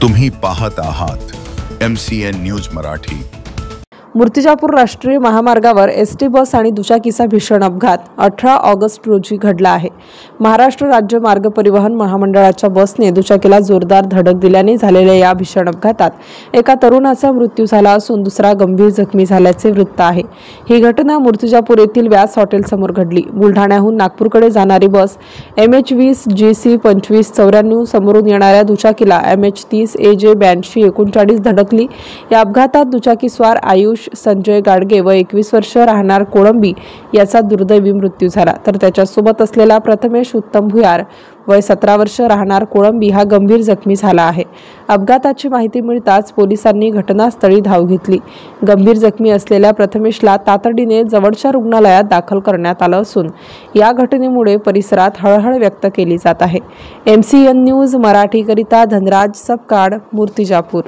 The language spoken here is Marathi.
तुम्ही पाहत आहात MCN न्यूज मराठी। मूर्तिजापूर राष्ट्रीय महामार्गावर एसटी बस आणि दुचाकीचा भीषण अपघात 18 ऑगस्ट रोजी घडला आहे। महाराष्ट्र राज्य मार्ग परिवहन महामंडळाच्या बसने दुचाकीला जोरदार धडक दिल्याने झालेल्या या भीषण अपघातात एका तरुणाचा मृत्यू झाला असून दुसरा गंभीर जखमी झाल्याचे वृत्त आहे। ही घटना मूर्तिजापूर येथील व्यास हॉटेल समोर घडली। बुलढाण्याहून नागपूरकडे जाणारी बस MH20 GC 2594 समोरून येणाऱ्या दुचाकीला MH30 AJ 8239 धडकली। या अपघातात दुचाकीस्वार आयुष संजय गाडगे व 21 वर्ष राहणार कोळंबी याचा दुर्दैवी मृत्यू झाला, तर त्याच्या सोबत असलेला प्रथमेश उत्तम भुयार वय 17 वर्ष राहणार कोळंबी हा गंभीर जखमी झाला आहे। अपघाताची माहिती मिळताच पोलिसांनी घटनास्थळी धाव घेतली। गंभीर जखमी असलेल्या प्रथमेशला तातडीने जवळच्या रुग्णालयात दाखल करण्यात आलं असून या घटनेमुळे परिसरात हळहळ व्यक्त केली जात आहे। MCN न्यूज मराठी करिता धनराज सपकाळ, मूर्तिजापूर।